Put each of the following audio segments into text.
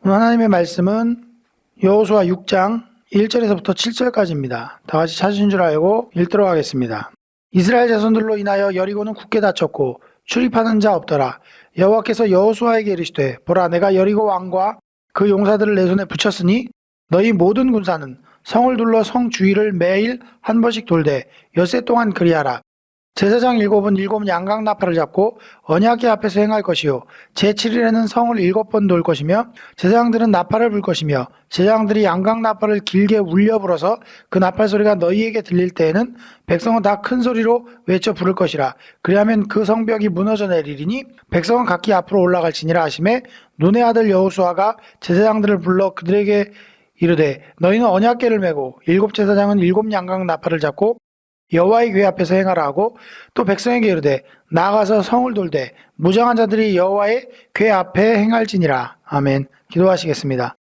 오늘 하나님의 말씀은 여호수아 6장 1절에서부터 7절까지입니다. 다 같이 찾으신 줄 알고 읽도록 하겠습니다. 이스라엘 자손들로 인하여 여리고는 굳게 닫혔고 출입하는 자 없더라. 여호와께서 여호수아에게 이르시되 보라, 내가 여리고 왕과 그 용사들을 내 손에 붙였으니 너희 모든 군사는 성을 둘러 성 주위를 매일 한 번씩 돌되 엿새 동안 그리하라. 제사장 7은 7 양각 나팔을 잡고 언약궤 앞에서 행할 것이요 제7일에는 성을 7번 돌 것이며 제사장들은 나팔을 불 것이며 제사장들이 양각 나팔을 길게 울려 불어서 그 나팔 소리가 너희에게 들릴 때에는 백성은 다 큰 소리로 외쳐 부를 것이라. 그리하면 그 성벽이 무너져 내리리니 백성은 각기 앞으로 올라갈지니라 하시매, 눈의 아들 여호수아가 제사장들을 불러 그들에게 이르되 너희는 언약궤를 메고 7 제사장은 7 양각 나팔을 잡고 여호와의 궤 앞에서 행하라 하고, 또 백성에게 이르되 나아가서 성을 돌되 무장한 자들이 여호와의 궤 앞에 행할지니라. 아멘. 기도하시겠습니다.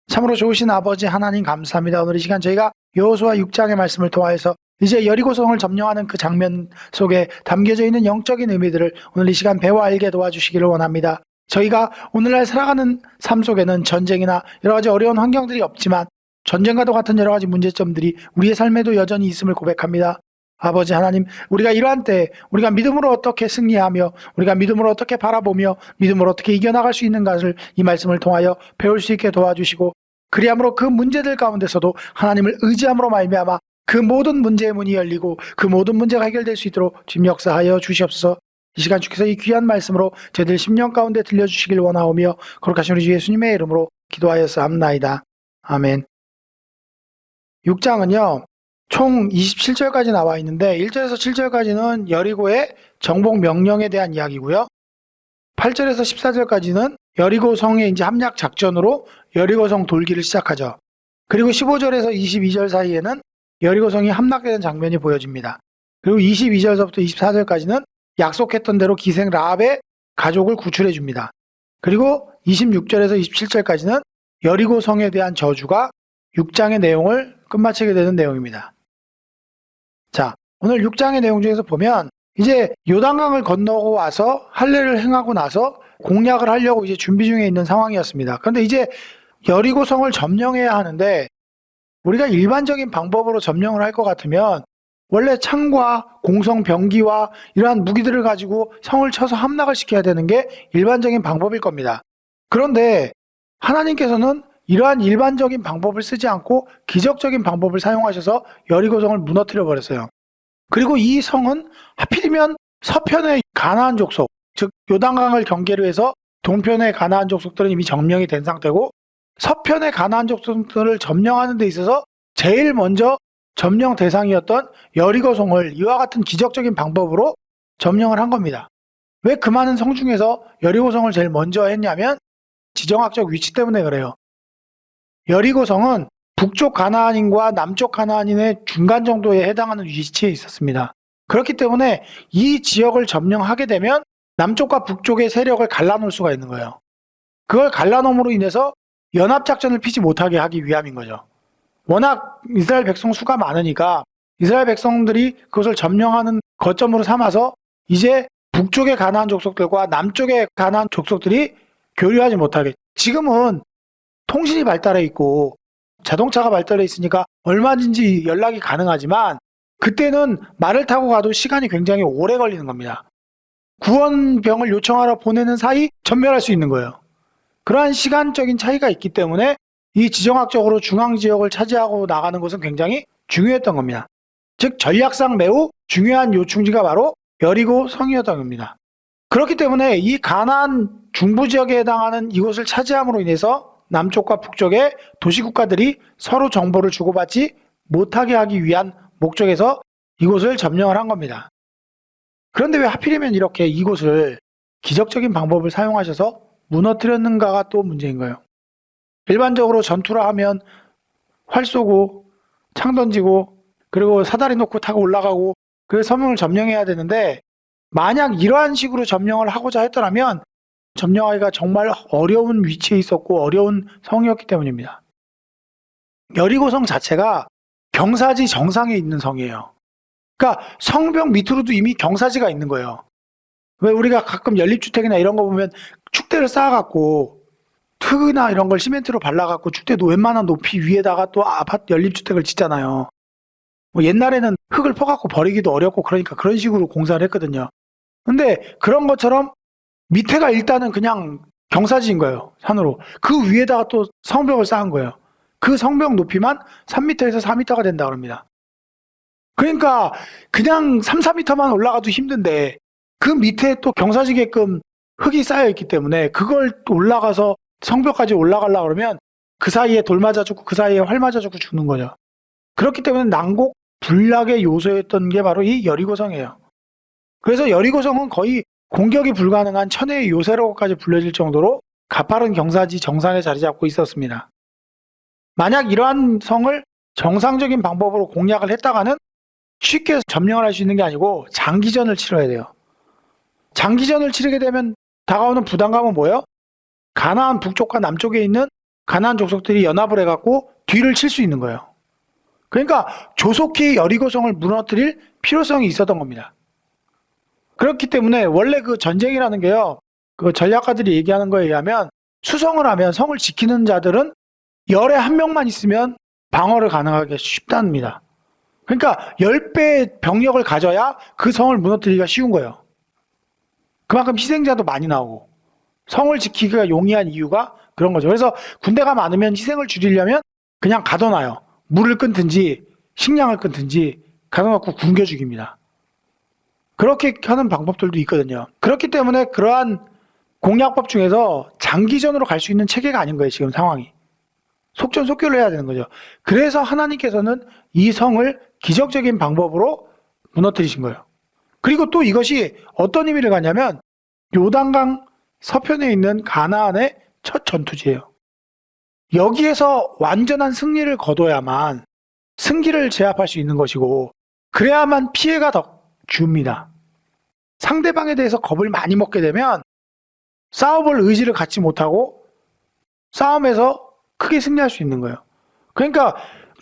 참으로 좋으신 아버지 하나님 감사합니다. 오늘 이 시간 저희가 여호수아 6장의 말씀을 통하여서 이제 여리고성을 점령하는 그 장면 속에 담겨져 있는 영적인 의미들을 오늘 이 시간 배워 알게 도와주시기를 원합니다. 저희가 오늘날 살아가는 삶 속에는 전쟁이나 여러 가지 어려운 환경들이 없지만 전쟁과도 같은 여러 가지 문제점들이 우리의 삶에도 여전히 있음을 고백합니다. 아버지 하나님, 우리가 이러한 때에 우리가 믿음으로 어떻게 승리하며 우리가 믿음으로 어떻게 바라보며 믿음으로 어떻게 이겨나갈 수 있는 것을 이 말씀을 통하여 배울 수 있게 도와주시고, 그리함으로 그 문제들 가운데서도 하나님을 의지함으로 말미암아 그 모든 문제의 문이 열리고 그 모든 문제가 해결될 수 있도록 주님 역사하여 주시옵소서. 이 시간 주께서 이 귀한 말씀으로 저희들 심령 가운데 들려주시길 원하오며 거룩하신 우리 주 예수님의 이름으로 기도하였사옵나이다. 아멘. 6장은요 총 27절까지 나와 있는데 1절에서 7절까지는 여리고의 정복 명령에 대한 이야기고요, 8절에서 14절까지는 여리고성의 이제 함락 작전으로 여리고성 돌기를 시작하죠. 그리고 15절에서 22절 사이에는 여리고성이 함락되는 장면이 보여집니다. 그리고 22절서부터 24절까지는 약속했던 대로 기생 라합의 가족을 구출해 줍니다. 그리고 26절에서 27절까지는 여리고성에 대한 저주가 6장의 내용을 끝마치게 되는 내용입니다. 자, 오늘 6장의 내용 중에서 보면 이제 요단강을 건너고 와서 할례를 행하고 나서 공략을 하려고 이제 준비 중에 있는 상황이었습니다. 그런데 이제 여리고성을 점령해야 하는데 우리가 일반적인 방법으로 점령을 할 것 같으면 원래 창과 공성 병기와 이러한 무기들을 가지고 성을 쳐서 함락을 시켜야 되는 게 일반적인 방법일 겁니다. 그런데 하나님께서는 이러한 일반적인 방법을 쓰지 않고 기적적인 방법을 사용하셔서 여리고성을 무너뜨려 버렸어요. 그리고 이 성은 하필이면 서편의 가나안 족속, 즉 요단강을 경계로 해서 동편의 가나안 족속들은 이미 점령이 된 상태고, 서편의 가나안 족속들을 점령하는 데 있어서 제일 먼저 점령 대상이었던 여리고성을 이와 같은 기적적인 방법으로 점령을 한 겁니다. 왜 그 많은 성 중에서 여리고성을 제일 먼저 했냐면 지정학적 위치 때문에 그래요. 여리고성은 북쪽 가나안인과 남쪽 가나안인의 중간 정도에 해당하는 위치에 있었습니다. 그렇기 때문에 이 지역을 점령하게 되면 남쪽과 북쪽의 세력을 갈라놓을 수가 있는 거예요. 그걸 갈라놓음으로 인해서 연합작전을 피지 못하게 하기 위함인 거죠. 워낙 이스라엘 백성 수가 많으니까 이스라엘 백성들이 그것을 점령하는 거점으로 삼아서 이제 북쪽의 가나안 족속들과 남쪽의 가나안 족속들이 교류하지 못하게, 지금은 통신이 발달해 있고 자동차가 발달해 있으니까 얼마든지 연락이 가능하지만 그때는 말을 타고 가도 시간이 굉장히 오래 걸리는 겁니다. 구원병을 요청하러 보내는 사이 전멸할 수 있는 거예요. 그러한 시간적인 차이가 있기 때문에 이 지정학적으로 중앙지역을 차지하고 나가는 것은 굉장히 중요했던 겁니다. 즉 전략상 매우 중요한 요충지가 바로 여리고성이었던 겁니다. 그렇기 때문에 이 가나안 중부지역에 해당하는 이곳을 차지함으로 인해서 남쪽과 북쪽의 도시국가들이 서로 정보를 주고받지 못하게 하기 위한 목적에서 이곳을 점령을 한 겁니다. 그런데 왜 하필이면 이렇게 이곳을 기적적인 방법을 사용하셔서 무너뜨렸는가가 또 문제인 거예요. 일반적으로 전투라 하면 활 쏘고 창 던지고 그리고 사다리 놓고 타고 올라가고 그래서 성을 점령해야 되는데, 만약 이러한 식으로 점령을 하고자 했더라면 점령하기가 정말 어려운 위치에 있었고 어려운 성이었기 때문입니다. 여리고성 자체가 경사지 정상에 있는 성이에요. 그러니까 성벽 밑으로도 이미 경사지가 있는 거예요. 왜 우리가 가끔 연립주택이나 이런 거 보면 축대를 쌓아갖고 흙이나 이런 걸 시멘트로 발라갖고 주택 웬만한 높이 위에다가 또 아파트 연립주택을 짓잖아요. 뭐 옛날에는 흙을 퍼갖고 버리기도 어렵고 그러니까 그런 식으로 공사를 했거든요. 근데 그런 것처럼 밑에가 일단은 그냥 경사지인 거예요. 산으로. 그 위에다가 또 성벽을 쌓은 거예요. 그 성벽 높이만 3m에서 4m가 된다 그럽니다. 그러니까 그냥 3, 4m만 올라가도 힘든데 그 밑에 또 경사지게끔 흙이 쌓여 있기 때문에 그걸 올라가서 성벽까지 올라가려고 그러면 그 사이에 돌 맞아 죽고 그 사이에 활 맞아 죽고 죽는 거죠. 그렇기 때문에 난곡 불락의 요소였던 게 바로 이 여리고성이에요. 그래서 여리고성은 거의 공격이 불가능한 천혜의 요새라고까지 불려질 정도로 가파른 경사지 정상에 자리 잡고 있었습니다. 만약 이러한 성을 정상적인 방법으로 공략을 했다가는 쉽게 점령을 할 수 있는 게 아니고 장기전을 치러야 돼요. 장기전을 치르게 되면 다가오는 부담감은 뭐예요? 가나안 북쪽과 남쪽에 있는 가나안 족속들이 연합을 해갖고 뒤를 칠 수 있는 거예요. 그러니까 조속히 여리고성을 무너뜨릴 필요성이 있었던 겁니다. 그렇기 때문에 원래 그 전쟁이라는 게요, 그 전략가들이 얘기하는 거에 의하면 수성을 하면 성을 지키는 자들은 열에 한 명만 있으면 방어를 가능하게 쉽답니다. 그러니까 10배의 병력을 가져야 그 성을 무너뜨리기가 쉬운 거예요. 그만큼 희생자도 많이 나오고 성을 지키기가 용이한 이유가 그런 거죠. 그래서 군대가 많으면 희생을 줄이려면 그냥 가둬놔요. 물을 끊든지 식량을 끊든지 가둬놓고 굶겨 죽입니다. 그렇게 하는 방법들도 있거든요. 그렇기 때문에 그러한 공략법 중에서 장기전으로 갈 수 있는 체계가 아닌 거예요. 지금 상황이. 속전속결을 해야 되는 거죠. 그래서 하나님께서는 이 성을 기적적인 방법으로 무너뜨리신 거예요. 그리고 또 이것이 어떤 의미를 갖냐면 요단강 서편에 있는 가나안의 첫 전투지예요. 여기에서 완전한 승리를 거둬야만 승기를 제압할 수 있는 것이고 그래야만 피해가 더 줍니다. 상대방에 대해서 겁을 많이 먹게 되면 싸워볼 의지를 갖지 못하고 싸움에서 크게 승리할 수 있는 거예요. 그러니까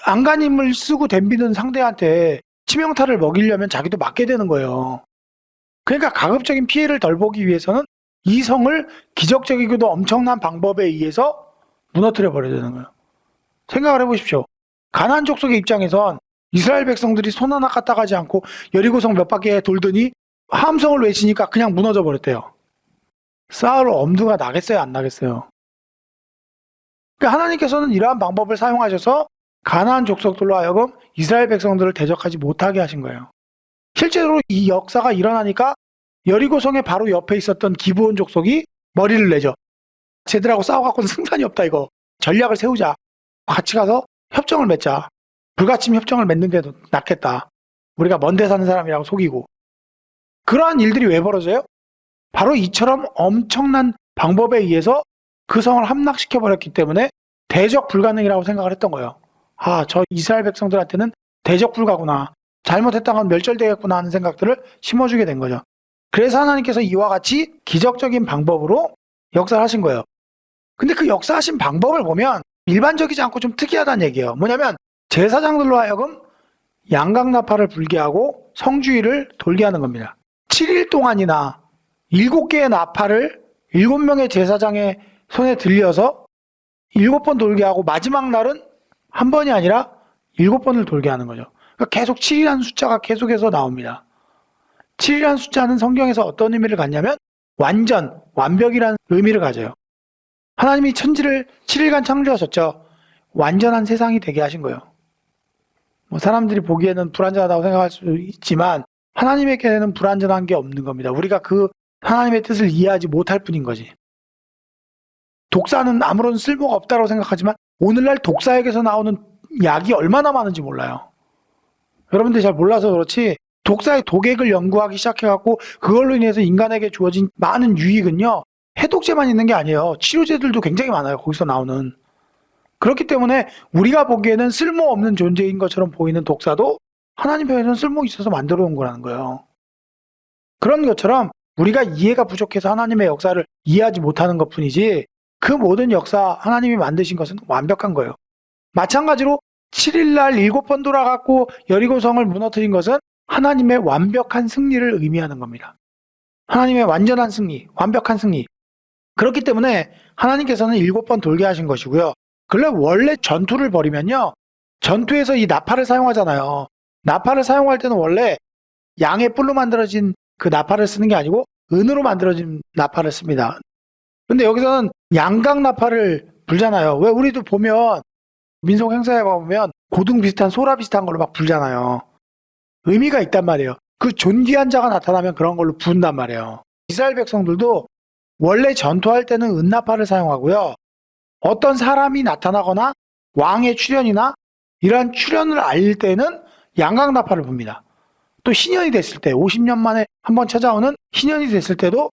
안간힘을 쓰고 덤비는 상대한테 치명타를 먹이려면 자기도 맞게 되는 거예요. 그러니까 가급적인 피해를 덜 보기 위해서는 이 성을 기적적이고도 엄청난 방법에 의해서 무너뜨려 버려야 되는 거예요. 생각을 해보십시오. 가나안 족속의 입장에선 이스라엘 백성들이 손 하나 까딱하지 않고 여리고성 몇 바퀴 돌더니 함성을 외치니까 그냥 무너져 버렸대요. 싸울 엄두가 나겠어요, 안 나겠어요? 그러니까 하나님께서는 이러한 방법을 사용하셔서 가나안 족속들로 하여금 이스라엘 백성들을 대적하지 못하게 하신 거예요. 실제로 이 역사가 일어나니까 여리고성의 바로 옆에 있었던 기브온 족속이 머리를 내죠. 쟤들하고 싸워갖고는 승산이 없다 이거. 전략을 세우자. 같이 가서 협정을 맺자. 불가침 협정을 맺는 게 낫겠다. 우리가 먼데 사는 사람이라고 속이고. 그러한 일들이 왜 벌어져요? 바로 이처럼 엄청난 방법에 의해서 그 성을 함락시켜버렸기 때문에 대적 불가능이라고 생각을 했던 거예요. 아, 저 이스라엘 백성들한테는 대적 불가구나. 잘못했다간 멸절되겠구나 하는 생각들을 심어주게 된 거죠. 그래서 하나님께서 이와 같이 기적적인 방법으로 역사를 하신 거예요. 근데 그 역사하신 방법을 보면 일반적이지 않고 좀 특이하다는 얘기예요. 뭐냐면 제사장들로 하여금 양각나팔을 불게 하고 성주의를 돌게 하는 겁니다. 7일 동안이나 7개의 나팔을 7명의 제사장의 손에 들려서 7번 돌게 하고 마지막 날은 한 번이 아니라 7번을 돌게 하는 거죠. 그러니까 계속 7이라는 숫자가 계속해서 나옵니다. 7이라는 숫자는 성경에서 어떤 의미를 갖냐면 완전, 완벽이라는 의미를 가져요. 하나님이 천지를 7일간 창조하셨죠. 완전한 세상이 되게 하신 거예요. 뭐 사람들이 보기에는 불완전하다고 생각할 수 있지만 하나님에게는 불완전한 게 없는 겁니다. 우리가 그 하나님의 뜻을 이해하지 못할 뿐인 거지. 독사는 아무런 쓸모가 없다고 생각하지만 오늘날 독사에게서 나오는 약이 얼마나 많은지 몰라요. 여러분들이 잘 몰라서 그렇지 독사의 독액을 연구하기 시작해갖고 그걸로 인해서 인간에게 주어진 많은 유익은요. 해독제만 있는 게 아니에요. 치료제들도 굉장히 많아요. 거기서 나오는. 그렇기 때문에 우리가 보기에는 쓸모없는 존재인 것처럼 보이는 독사도 하나님 편에서는 쓸모 있어서 만들어 놓은 거라는 거예요. 그런 것처럼 우리가 이해가 부족해서 하나님의 역사를 이해하지 못하는 것뿐이지 그 모든 역사 하나님이 만드신 것은 완벽한 거예요. 마찬가지로 7일날 7번 돌아갔고 여리고성을 무너뜨린 것은 하나님의 완벽한 승리를 의미하는 겁니다. 하나님의 완전한 승리, 완벽한 승리. 그렇기 때문에 하나님께서는 7번 돌게 하신 것이고요. 원래 전투를 벌이면요. 전투에서 이 나팔을 사용하잖아요. 나팔을 사용할 때는 원래 양의 뿔로 만들어진 그 나팔을 쓰는 게 아니고 은으로 만들어진 나팔을 씁니다. 근데 여기서는 양각 나팔을 불잖아요. 왜 우리도 보면 민속 행사에 보면 고등 비슷한 소라 비슷한 걸로 막 불잖아요. 의미가 있단 말이에요. 그 존귀한 자가 나타나면 그런 걸로 부른단 말이에요. 이스라엘 백성들도 원래 전투할 때는 은나팔을 사용하고요. 어떤 사람이 나타나거나 왕의 출현이나 이러한 출현을 알릴 때는 양각 나팔을 붑니다. 또 신년이 됐을 때 50년 만에 한번 찾아오는 신년이 됐을 때도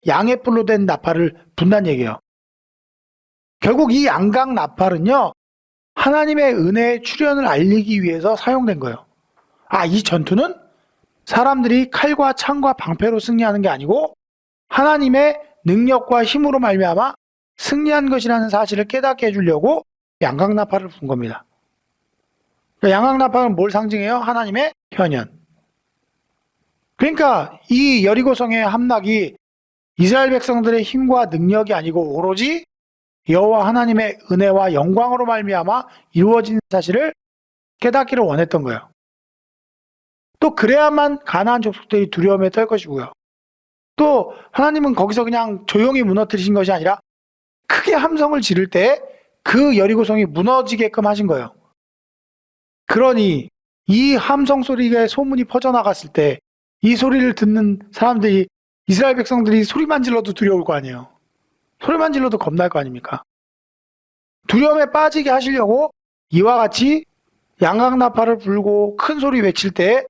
양의 뿔로 된 나팔을 분다는 얘기예요. 결국 이 양각 나팔은요. 하나님의 은혜의 출현을 알리기 위해서 사용된 거예요. 이 전투는 사람들이 칼과 창과 방패로 승리하는 게 아니고 하나님의 능력과 힘으로 말미암아 승리한 것이라는 사실을 깨닫게 해주려고 양각 나팔을 분 겁니다. 양각 나팔은 뭘 상징해요? 하나님의 현현. 그러니까 이 여리고성의 함락이 이스라엘 백성들의 힘과 능력이 아니고 오로지 여호와 하나님의 은혜와 영광으로 말미암아 이루어진 사실을 깨닫기를 원했던 거예요. 또 그래야만 가나안 족속들이 두려움에 떨 것이고요. 또 하나님은 거기서 그냥 조용히 무너뜨리신 것이 아니라 크게 함성을 지를 때 그 여리고성이 무너지게끔 하신 거예요. 그러니 이 함성 소리가 소문이 퍼져나갔을 때 이 소리를 듣는 사람들이 이스라엘 백성들이 소리만 질러도 두려울 거 아니에요. 소리만 질러도 겁날 거 아닙니까? 두려움에 빠지게 하시려고 이와 같이 양각 나팔을 불고 큰 소리 외칠 때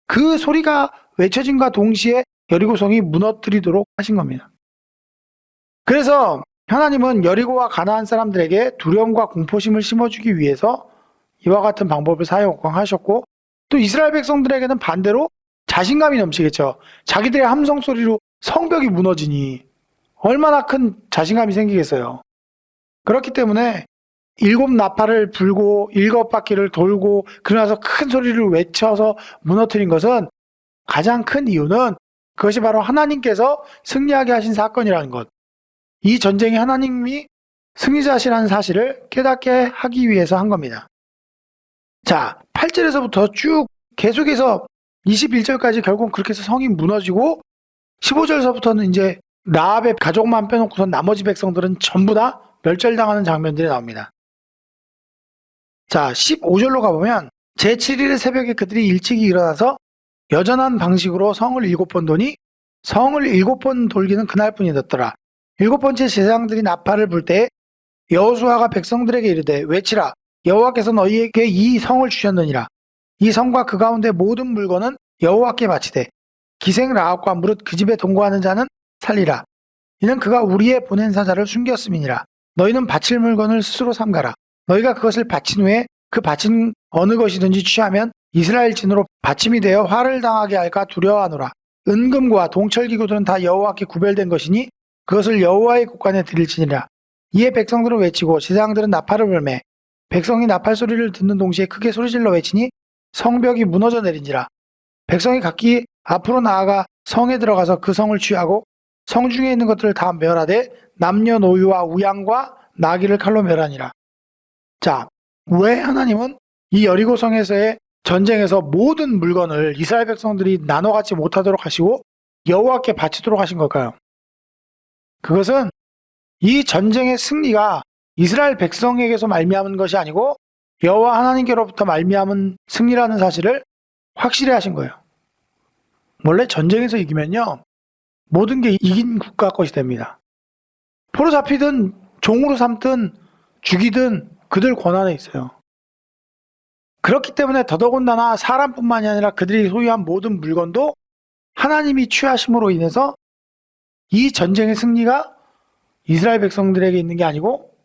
그 소리가 외쳐짐과 동시에 여리고성이 무너뜨리도록 하신 겁니다. 그래서 하나님은 여리고와 가나안 사람들에게 두려움과 공포심을 심어주기 위해서 이와 같은 방법을 사용하셨고 또 이스라엘 백성들에게는 반대로 자신감이 넘치겠죠. 자기들의 함성 소리로 성벽이 무너지니 얼마나 큰 자신감이 생기겠어요. 그렇기 때문에 7 나팔을 불고 7 바퀴를 돌고 그러나서 큰 소리를 외쳐서 무너뜨린 것은 가장 큰 이유는 그것이 바로 하나님께서 승리하게 하신 사건이라는 것. 이 전쟁이 하나님이 승리자시라는 사실을 깨닫게 하기 위해서 한 겁니다. 자, 8절에서부터 쭉 계속해서 21절까지 결국 그렇게 해서 성이 무너지고 15절에서부터는 이제 라합의 가족만 빼놓고선 나머지 백성들은 전부 다 멸절당하는 장면들이 나옵니다. 자, 15절로 가보면 제7일의 새벽에 그들이 일찍이 일어나서 여전한 방식으로 성을 7번 도니 성을 7번 돌기는 그날뿐이었더라. 7번째 제사장들이 나팔을 불 때 여호수아가 백성들에게 이르되 외치라. 여호와께서 너희에게 이 성을 주셨느니라. 이 성과 그 가운데 모든 물건은 여호와께 바치되 기생 라합과 무릇 그 집에 동거하는 자는 살리라. 이는 그가 우리의 보낸 사자를 숨겼음이니라. 너희는 바칠 물건을 스스로 삼가라. 너희가 그것을 바친 후에 그 바친 어느 것이든지 취하면 이스라엘 진으로 바침이 되어 화를 당하게 할까 두려워하노라. 은금과 동철기구들은 다 여호와께 구별된 것이니 그것을 여호와의 곳간에 드릴지니라. 이에 백성들은 외치고 제사장들은 나팔을 불매 백성이 나팔 소리를 듣는 동시에 크게 소리질러 외치니 성벽이 무너져 내린지라. 백성이 각기 앞으로 나아가 성에 들어가서 그 성을 취하고 성 중에 있는 것들을 다 멸하되 남녀노유와 우양과 나귀를 칼로 멸하니라. 자, 왜 하나님은 이 여리고성에서의 전쟁에서 모든 물건을 이스라엘 백성들이 나눠 갖지 못하도록 하시고 여호와께 바치도록 하신 걸까요? 그것은 이 전쟁의 승리가 이스라엘 백성에게서 말미암은 것이 아니고 여호와 하나님께로부터 말미암은 승리라는 사실을 확실히 하신 거예요. 원래 전쟁에서 이기면요 모든 게 이긴 국가 것이 됩니다. 포로 잡히든 종으로 삼든 죽이든 그들 권한에 있어요. 그렇기 때문에 더더군다나 사람뿐만이 아니라 그들이 소유한 모든 물건도 하나님이 취하심으로 인해서 이 전쟁의 승리가 이스라엘 백성들에게 있는 게 아니고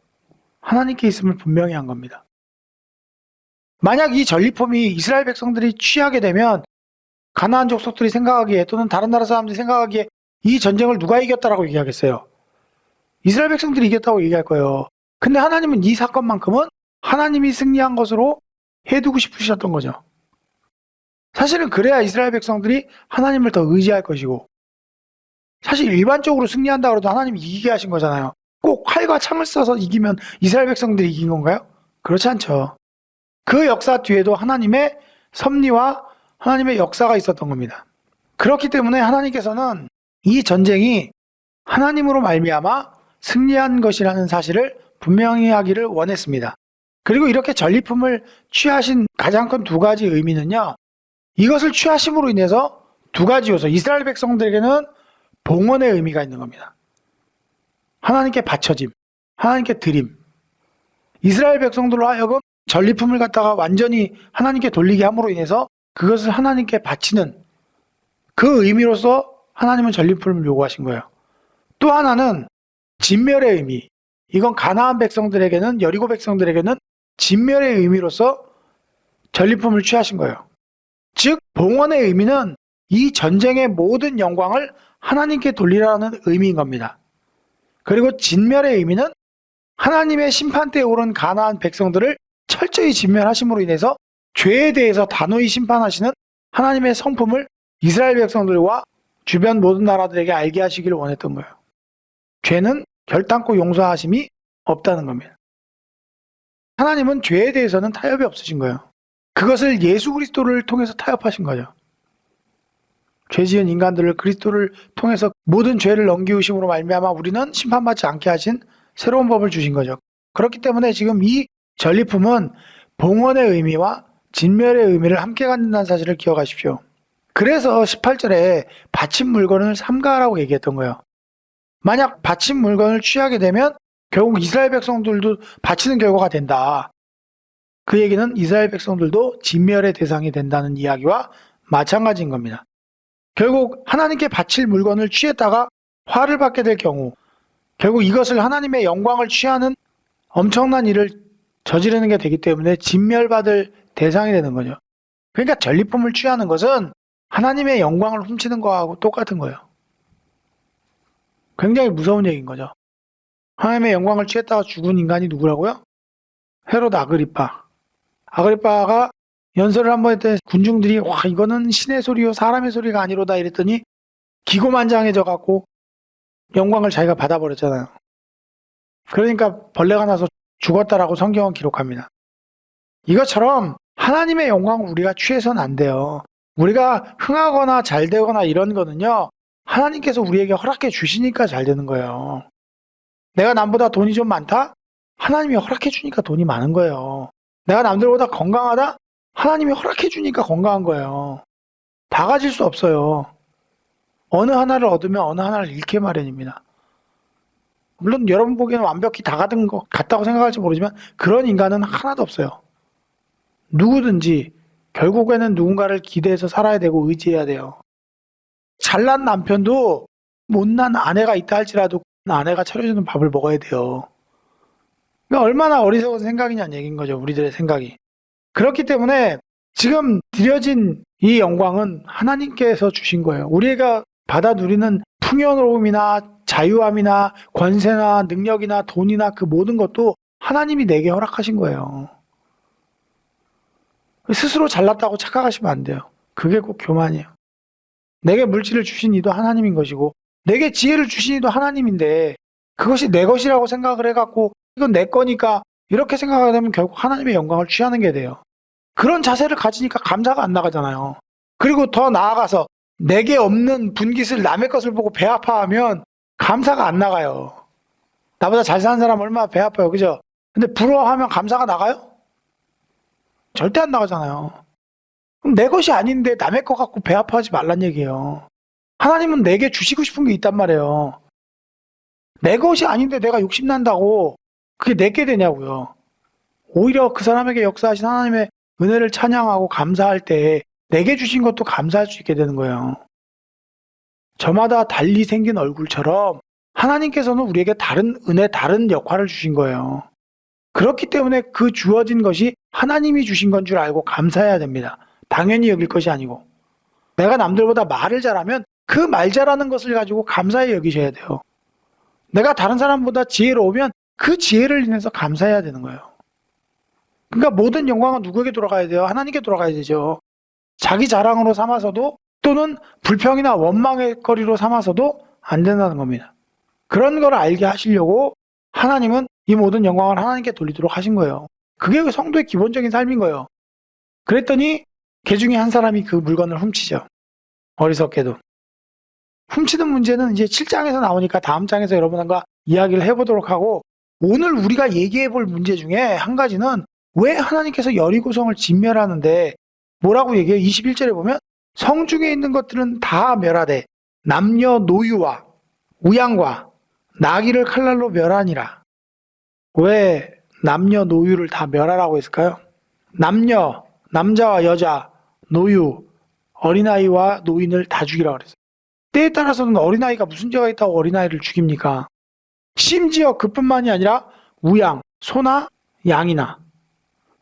하나님께 있음을 분명히 한 겁니다. 만약 이 전리품이 이스라엘 백성들이 취하게 되면 가나안 족속들이 생각하기에 또는 다른 나라 사람들이 생각하기에 이 전쟁을 누가 이겼다라고 얘기하겠어요? 이스라엘 백성들이 이겼다고 얘기할 거예요. 근데 하나님은 이 사건만큼은 하나님이 승리한 것으로 해두고 싶으셨던 거죠. 사실은 그래야 이스라엘 백성들이 하나님을 더 의지할 것이고 사실 일반적으로 승리한다 그래도 하나님이 이기게 하신 거잖아요. 꼭 칼과 창을 써서 이기면 이스라엘 백성들이 이긴 건가요? 그렇지 않죠. 그 역사 뒤에도 하나님의 섭리와 하나님의 역사가 있었던 겁니다. 그렇기 때문에 하나님께서는 이 전쟁이 하나님으로 말미암아 승리한 것이라는 사실을 분명히 하기를 원했습니다. 그리고 이렇게 전리품을 취하신 가장 큰 두 가지 의미는요. 이것을 취하심으로 인해서 두 가지 요소, 이스라엘 백성들에게는 봉헌의 의미가 있는 겁니다. 하나님께 바쳐짐, 하나님께 드림. 이스라엘 백성들로 하여금 전리품을 갖다가 완전히 하나님께 돌리게 함으로 인해서 그것을 하나님께 바치는 그 의미로서 하나님은 전리품을 요구하신 거예요. 또 하나는 진멸의 의미. 이건 가나안 백성들에게는, 여리고 백성들에게는 진멸의 의미로서 전리품을 취하신 거예요. 즉 봉헌의 의미는 이 전쟁의 모든 영광을 하나님께 돌리라는 의미인 겁니다. 그리고 진멸의 의미는 하나님의 심판대에 오른 가나안 백성들을 철저히 진멸하심으로 인해서 죄에 대해서 단호히 심판하시는 하나님의 성품을 이스라엘 백성들과 주변 모든 나라들에게 알게 하시기를 원했던 거예요. 죄는 결단코 용서하심이 없다는 겁니다. 하나님은 죄에 대해서는 타협이 없으신 거예요. 그것을 예수 그리스도를 통해서 타협하신 거죠. 죄 지은 인간들을 그리스도를 통해서 모든 죄를 넘기우심으로 말미암아 우리는 심판받지 않게 하신 새로운 법을 주신 거죠. 그렇기 때문에 지금 이 전리품은 봉헌의 의미와 진멸의 의미를 함께 갖는다는 사실을 기억하십시오. 그래서 18절에 바친 물건을 삼가라고 얘기했던 거예요. 만약 바친 물건을 취하게 되면 결국 이스라엘 백성들도 바치는 결과가 된다. 그 얘기는 이스라엘 백성들도 진멸의 대상이 된다는 이야기와 마찬가지인 겁니다. 결국 하나님께 바칠 물건을 취했다가 화를 받게 될 경우 결국 이것을 하나님의 영광을 취하는 엄청난 일을 저지르는 게 되기 때문에 진멸받을 대상이 되는 거죠. 그러니까 전리품을 취하는 것은 하나님의 영광을 훔치는 거하고 똑같은 거예요. 굉장히 무서운 얘기인 거죠. 하나님의 영광을 취했다가 죽은 인간이 누구라고요? 헤롯 아그리파. 아그리파가 연설을 한번 했더니 군중들이 와 이거는 신의 소리요 사람의 소리가 아니로다 이랬더니 기고만장해져 갖고 영광을 자기가 받아버렸잖아요. 그러니까 벌레가 나서 죽었다라고 성경은 기록합니다. 이것처럼 하나님의 영광을 우리가 취해서는 안 돼요. 우리가 흥하거나 잘 되거나 이런 거는요. 하나님께서 우리에게 허락해 주시니까 잘 되는 거예요. 내가 남보다 돈이 좀 많다? 하나님이 허락해 주니까 돈이 많은 거예요. 내가 남들보다 건강하다? 하나님이 허락해 주니까 건강한 거예요. 다 가질 수 없어요. 어느 하나를 얻으면 어느 하나를 잃게 마련입니다. 물론 여러분 보기에는 완벽히 다 가진 것 같다고 생각할지 모르지만 그런 인간은 하나도 없어요. 누구든지 결국에는 누군가를 기대해서 살아야 되고 의지해야 돼요. 잘난 남편도 못난 아내가 있다 할지라도 아내가 차려주는 밥을 먹어야 돼요. 그러니까 얼마나 어리석은 생각이냐는 얘기인 거죠. 우리들의 생각이. 그렇기 때문에 지금 드려진 이 영광은 하나님께서 주신 거예요. 우리가 받아 누리는 풍요로움이나 자유함이나 권세나 능력이나 돈이나 그 모든 것도 하나님이 내게 허락하신 거예요. 스스로 잘났다고 착각하시면 안 돼요. 그게 꼭 교만이에요. 내게 물질을 주신 이도 하나님인 것이고 내게 지혜를 주신 이도 하나님인데 그것이 내 것이라고 생각을 해갖고 이건 내 거니까 이렇게 생각하게 되면 결국 하나님의 영광을 취하는 게 돼요. 그런 자세를 가지니까 감사가 안 나가잖아요. 그리고 더 나아가서 내게 없는 분깃을 남의 것을 보고 배 아파하면 감사가 안 나가요. 나보다 잘 사는 사람 얼마나 배 아파요. 그죠? 근데 부러워하면 감사가 나가요? 절대 안 나가잖아요. 그럼 내 것이 아닌데 남의 것 갖고 배 아파하지 말란 얘기예요. 하나님은 내게 주시고 싶은 게 있단 말이에요. 내 것이 아닌데 내가 욕심난다고 그게 내게 되냐고요. 오히려 그 사람에게 역사하신 하나님의 은혜를 찬양하고 감사할 때 내게 주신 것도 감사할 수 있게 되는 거예요. 저마다 달리 생긴 얼굴처럼 하나님께서는 우리에게 다른 은혜, 다른 역할을 주신 거예요. 그렇기 때문에 그 주어진 것이 하나님이 주신 건 줄 알고 감사해야 됩니다. 당연히 여길 것이 아니고. 내가 남들보다 말을 잘하면 그 말 잘하는 것을 가지고 감사히 여기셔야 돼요. 내가 다른 사람보다 지혜로우면 그 지혜를 인해서 감사해야 되는 거예요. 그러니까 모든 영광은 누구에게 돌아가야 돼요? 하나님께 돌아가야 되죠. 자기 자랑으로 삼아서도 또는 불평이나 원망의 거리로 삼아서도 안 된다는 겁니다. 그런 걸 알게 하시려고 하나님은 이 모든 영광을 하나님께 돌리도록 하신 거예요. 그게 성도의 기본적인 삶인 거예요. 그랬더니 개 중에 한 사람이 그 물건을 훔치죠. 어리석게도. 훔치는 문제는 이제 7장에서 나오니까 다음 장에서 여러분과 이야기를 해보도록 하고, 오늘 우리가 얘기해 볼 문제 중에 한 가지는 왜 하나님께서 여리고성을 진멸하는데 뭐라고 얘기해요? 21절에 보면 성 중에 있는 것들은 다 멸하되 남녀노유와 우양과 나귀를 칼날로 멸하니라. 왜 남녀노유를 다 멸하라고 했을까요? 남녀, 남자와 여자, 노유, 어린아이와 노인을 다 죽이라고 그랬어요. 때에 따라서는 어린아이가 무슨 죄가 있다고 어린아이를 죽입니까? 심지어 그뿐만이 아니라 우양, 소나 양이나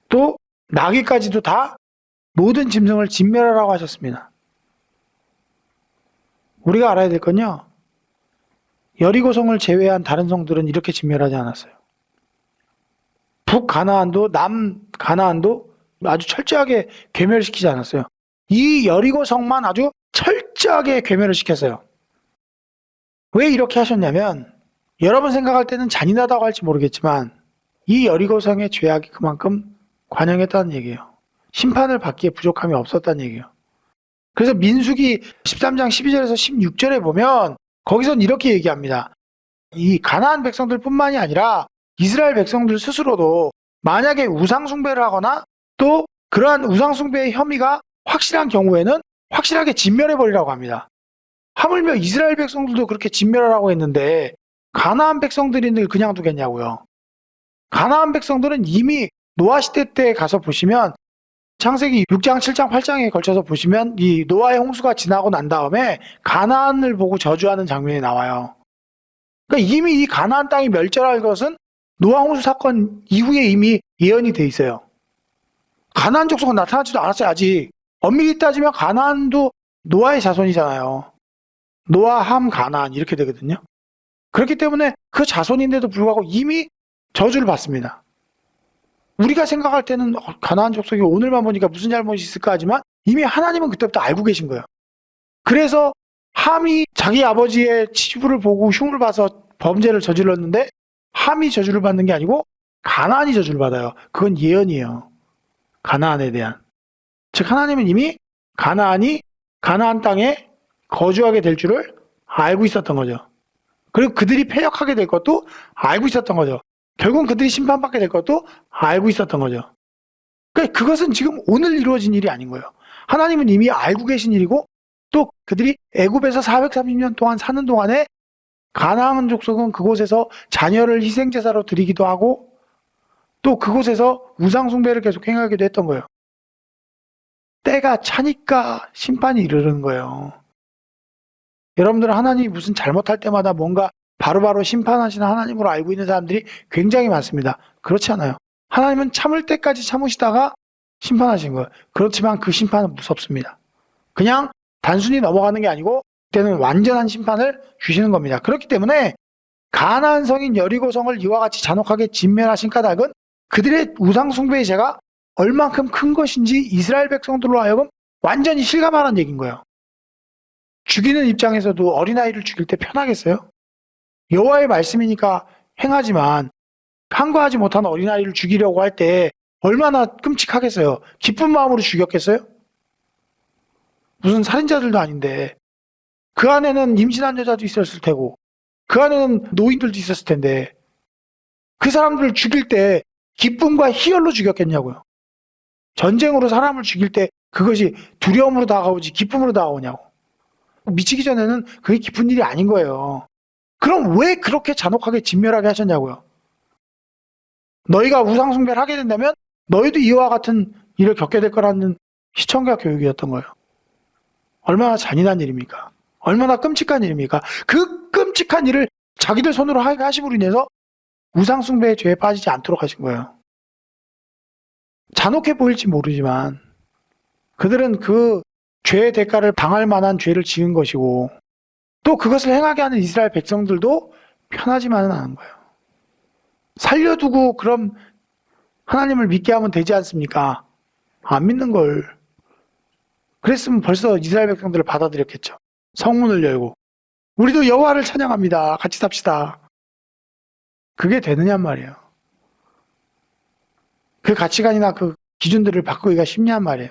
또 나귀까지도 다 모든 짐승을 진멸하라고 하셨습니다. 우리가 알아야 될 건요, 여리고성을 제외한 다른 성들은 이렇게 진멸하지 않았어요. 북가나안도 남가나안도 아주 철저하게 괴멸시키지 않았어요. 이 여리고성만 아주 철저하게 괴멸을 시켰어요. 왜 이렇게 하셨냐면, 여러분 생각할 때는 잔인하다고 할지 모르겠지만 이 여리고성의 죄악이 그만큼 관영했다는 얘기예요. 심판을 받기에 부족함이 없었다는 얘기예요. 그래서 민수기 13장 12절에서 16절에 보면 거기선 이렇게 얘기합니다. 이 가나안 백성들 뿐만이 아니라 이스라엘 백성들 스스로도 만약에 우상숭배를 하거나 또 그러한 우상숭배의 혐의가 확실한 경우에는 확실하게 진멸해버리라고 합니다. 하물며 이스라엘 백성들도 그렇게 진멸하라고 했는데 가나안 백성들이 그냥 두겠냐고요. 가나안 백성들은 이미 노아 시대 때 가서 보시면 창세기 6장, 7장, 8장에 걸쳐서 보시면 이 노아의 홍수가 지나고 난 다음에 가나안을 보고 저주하는 장면이 나와요. 그러니까 이미 이 가나안 땅이 멸절할 것은 노아 홍수 사건 이후에 이미 예언이 돼 있어요. 가나안 족속은 나타나지도 않았어요, 아직. 엄밀히 따지면 가나안도 노아의 자손이잖아요. 노아, 함, 가나안 이렇게 되거든요. 그렇기 때문에 그 자손인데도 불구하고 이미 저주를 받습니다. 우리가 생각할 때는 가나안 족속이 오늘만 보니까 무슨 잘못이 있을까 하지만 이미 하나님은 그때부터 알고 계신 거예요. 그래서 함이 자기 아버지의 치부를 보고 흉을 봐서 범죄를 저질렀는데 함이 저주를 받는 게 아니고 가나안이 저주를 받아요. 그건 예언이에요. 가나안에 대한. 즉 하나님은 이미 가나안이 가나안 땅에 거주하게 될 줄을 알고 있었던 거죠. 그리고 그들이 패역하게 될 것도 알고 있었던 거죠. 결국은 그들이 심판받게 될 것도 알고 있었던 거죠. 그러니까 그것은 지금 오늘 이루어진 일이 아닌 거예요. 하나님은 이미 알고 계신 일이고 또 그들이 애굽에서 430년 동안 사는 동안에 가나안 족속은 그곳에서 자녀를 희생제사로 드리기도 하고 또 그곳에서 우상숭배를 계속 행하기도 했던 거예요. 때가 차니까 심판이 이르는 거예요. 여러분들은 하나님이 무슨 잘못할 때마다 뭔가 바로바로 심판하시는 하나님으로 알고 있는 사람들이 굉장히 많습니다. 그렇지 않아요. 하나님은 참을 때까지 참으시다가 심판하신 거예요. 그렇지만 그 심판은 무섭습니다. 그냥 단순히 넘어가는 게 아니고 그때는 완전한 심판을 주시는 겁니다. 그렇기 때문에 가나안 성인 여리고성을 이와 같이 잔혹하게 진멸하신 까닭은 그들의 우상숭배의 죄가 얼만큼 큰 것인지 이스라엘 백성들로 하여금 완전히 실감하라는 얘기인 거예요. 죽이는 입장에서도 어린아이를 죽일 때 편하겠어요? 여호와의 말씀이니까 행하지만 간과하지 못한 어린아이를 죽이려고 할 때 얼마나 끔찍하겠어요? 기쁜 마음으로 죽였겠어요? 무슨 살인자들도 아닌데 그 안에는 임신한 여자도 있었을 테고 그 안에는 노인들도 있었을 텐데 그 사람들을 죽일 때 기쁨과 희열로 죽였겠냐고요. 전쟁으로 사람을 죽일 때 그것이 두려움으로 다가오지 기쁨으로 다가오냐고. 미치기 전에는 그게 기쁜 일이 아닌 거예요. 그럼 왜 그렇게 잔혹하게 진멸하게 하셨냐고요. 너희가 우상숭배를 하게 된다면 너희도 이와 같은 일을 겪게 될 거라는 시청자 교육이었던 거예요. 얼마나 잔인한 일입니까? 얼마나 끔찍한 일입니까? 그 끔찍한 일을 자기들 손으로 하게 하심으로 인해서 우상숭배의 죄에 빠지지 않도록 하신 거예요. 잔혹해 보일지 모르지만 그들은 그 죄의 대가를 당할 만한 죄를 지은 것이고 또 그것을 행하게 하는 이스라엘 백성들도 편하지만은 않은 거예요. 살려두고 그럼 하나님을 믿게 하면 되지 않습니까? 안 믿는 걸. 그랬으면 벌써 이스라엘 백성들을 받아들였겠죠. 성문을 열고 우리도 여호와를 찬양합니다. 같이 삽시다. 그게 되느냔 말이에요. 그 가치관이나 그 기준들을 바꾸기가 쉽냔 말이에요.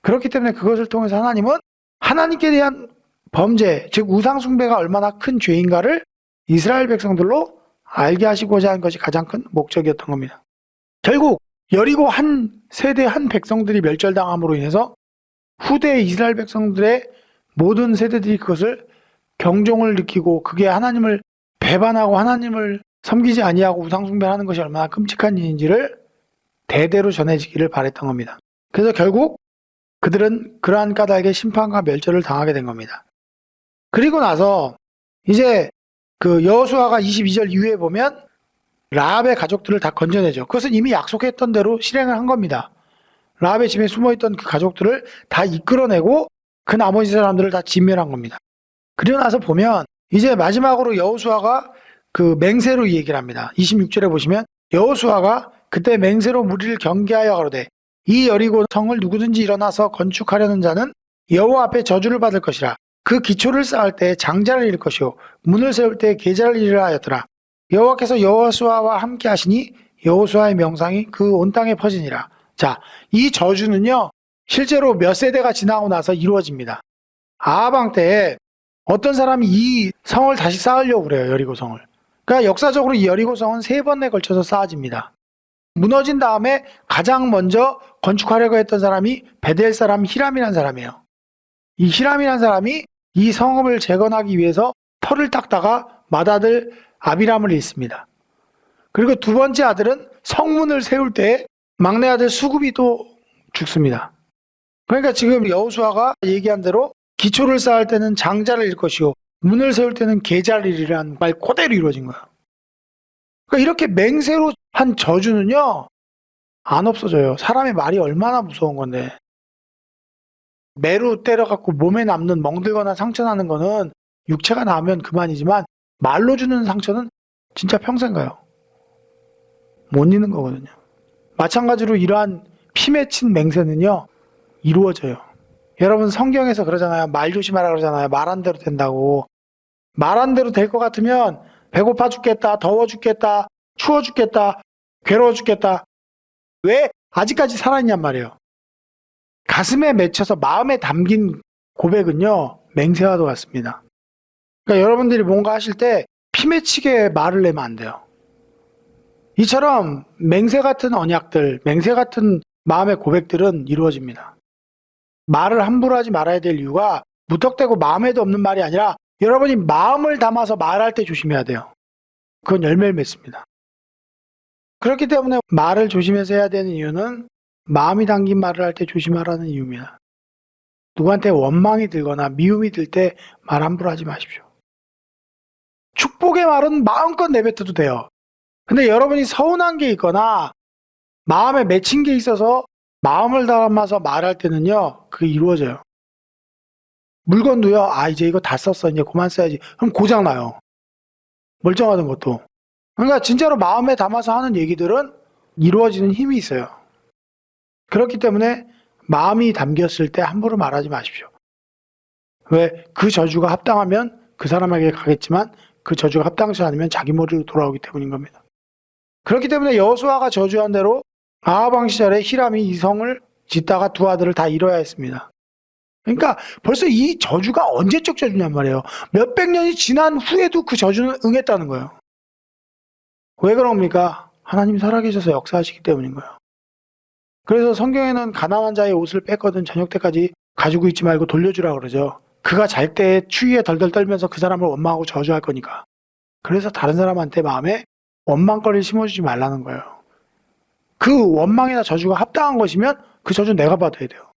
그렇기 때문에 그것을 통해서 하나님은 하나님께 대한 범죄, 즉 우상 숭배가 얼마나 큰 죄인가를 이스라엘 백성들로 알게 하시고자 한 것이 가장 큰 목적이었던 겁니다. 결국 여리고 한 세대 한 백성들이 멸절당함으로 인해서 후대 이스라엘 백성들의 모든 세대들이 그것을 경종을 느끼고 그게 하나님을 배반하고 하나님을 섬기지 아니하고 우상 숭배하는 것이 얼마나 끔찍한 일인지를 대대로 전해지기를 바랬던 겁니다. 그래서 결국 그들은 그러한 까닭에 심판과 멸절을 당하게 된 겁니다. 그리고 나서 이제 그 여호수아가 22절 이후에 보면 라합의 가족들을 다 건져내죠. 그것은 이미 약속했던 대로 실행을 한 겁니다. 라합의 집에 숨어있던 그 가족들을 다 이끌어내고 그 나머지 사람들을 다 진멸한 겁니다. 그리고 나서 보면 이제 마지막으로 여호수아가 그 맹세로 이 얘기를 합니다. 26절에 보시면 여호수아가 그때 맹세로 무리를 경계하여 가로되 이 여리고 성을 누구든지 일어나서 건축하려는 자는 여호와 앞에 저주를 받을 것이라. 그 기초를 쌓을 때 장자를 잃을 것이요 문을 세울 때 계좌를 잃으라 하였더라. 여호와께서 여호수아와 함께 하시니 여호수아의 명상이 그 온 땅에 퍼지니라. 자, 이 저주는요 실제로 몇 세대가 지나고 나서 이루어집니다. 아합 왕 때에 어떤 사람이 이 성을 다시 쌓으려고 그래요. 여리고 성을. 그러니까 역사적으로 이 여리고 성은 3번에 걸쳐서 쌓아집니다. 무너진 다음에 가장 먼저 건축하려고 했던 사람이 베델 사람 히람이라는 사람이에요. 이 히람이라는 사람이 이 성읍을 재건하기 위해서 터를 닦다가 맏아들 아비람을 잃습니다. 그리고 두 번째 아들은 성문을 세울 때 막내 아들 수굽이 또 죽습니다. 그러니까 지금 여호수아가 얘기한 대로 기초를 쌓을 때는 장자를 잃을 것이요 문을 세울 때는 계자를 잃으라는 말 그대로 이루어진 거예요. 그러니까 이렇게 맹세로 한 저주는요 안 없어져요. 사람의 말이 얼마나 무서운 건데. 매로 때려갖고 몸에 남는 멍들거나 상처나는 거는 육체가 나면 그만이지만 말로 주는 상처는 진짜 평생 가요. 못 잊는 거거든요. 마찬가지로 이러한 피 맺힌 맹세는요 이루어져요. 여러분 성경에서 그러잖아요. 말 조심하라 그러잖아요. 말한 대로 된다고. 말한 대로 될 것 같으면 배고파 죽겠다, 더워 죽겠다, 추워 죽겠다, 괴로워 죽겠다. 왜 아직까지 살아있냔 말이에요. 가슴에 맺혀서 마음에 담긴 고백은요 맹세와도 같습니다. 그러니까 여러분들이 뭔가 하실 때 피 맺히게 말을 내면 안 돼요. 이처럼 맹세 같은 언약들, 맹세 같은 마음의 고백들은 이루어집니다. 말을 함부로 하지 말아야 될 이유가 무턱대고 마음에도 없는 말이 아니라 여러분이 마음을 담아서 말할 때 조심해야 돼요. 그건 열매를 맺습니다. 그렇기 때문에 말을 조심해서 해야 되는 이유는 마음이 담긴 말을 할 때 조심하라는 이유입니다. 누구한테 원망이 들거나 미움이 들 때 말 함부로 하지 마십시오. 축복의 말은 마음껏 내뱉어도 돼요. 근데 여러분이 서운한 게 있거나 마음에 맺힌 게 있어서 마음을 담아서 말할 때는요 그게 이루어져요. 물건도요 이제 이거 다 썼어 이제 그만 써야지 그럼 고장나요. 멀쩡하던 것도. 그러니까 진짜로 마음에 담아서 하는 얘기들은 이루어지는 힘이 있어요. 그렇기 때문에 마음이 담겼을 때 함부로 말하지 마십시오. 왜? 그 저주가 합당하면 그 사람에게 가겠지만 그 저주가 합당치 않으면 자기 머리로 돌아오기 때문인 겁니다. 그렇기 때문에 여호수아가 저주한 대로 아합 왕 시절에 히람이 이 성을 짓다가 두 아들을 다 잃어야 했습니다. 그러니까 벌써 이 저주가 언제적 저주냔 말이에요. 몇백 년이 지난 후에도 그 저주는 응했다는 거예요. 왜 그럽니까? 하나님이 살아계셔서 역사하시기 때문인 거예요. 그래서 성경에는 가난한 자의 옷을 뺐거든 저녁 때까지 가지고 있지 말고 돌려주라 그러죠. 그가 잘 때 추위에 덜덜 떨면서 그 사람을 원망하고 저주할 거니까. 그래서 다른 사람한테 마음에 원망거리를 심어주지 말라는 거예요. 그 원망이나 저주가 합당한 것이면 그 저주는 내가 받아야 돼요.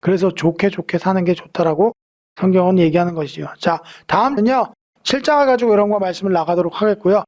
그래서 좋게 사는 게 좋다라고 성경은 얘기하는 것이죠. 자, 다음은요 7장을 가지고 여러분과 말씀을 나가도록 하겠고요.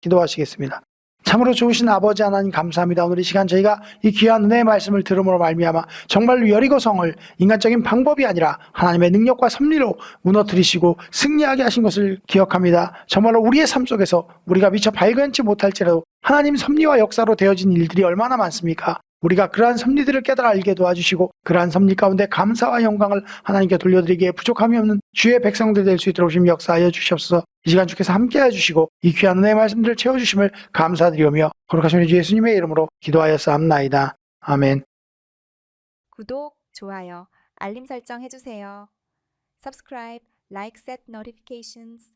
기도하시겠습니다. 참으로 좋으신 아버지 하나님 감사합니다. 오늘 이 시간 저희가 이 귀한 은혜의 말씀을 들음으로 말미암아 정말로 여리고성을 인간적인 방법이 아니라 하나님의 능력과 섭리로 무너뜨리시고 승리하게 하신 것을 기억합니다. 정말로 우리의 삶 속에서 우리가 미처 발견치 못할지라도 하나님 섭리와 역사로 되어진 일들이 얼마나 많습니까? 우리가 그러한 섭리들을 깨달아 알게 도와주시고 그러한 섭리 가운데 감사와 영광을 하나님께 돌려드리기에 부족함이 없는 주의 백성들 될 수 있도록 주님 역사하여 주시옵소서. 이 시간 주께서 함께해 주시고 이 귀한 은혜의 말씀들을 채워주심을 감사드리오며 거룩하신 우리 주 예수님의 이름으로 기도하였사옵나이다. 아멘. 구독, 좋아요, 알림 설정 해주세요. Subscribe, like, set notifications.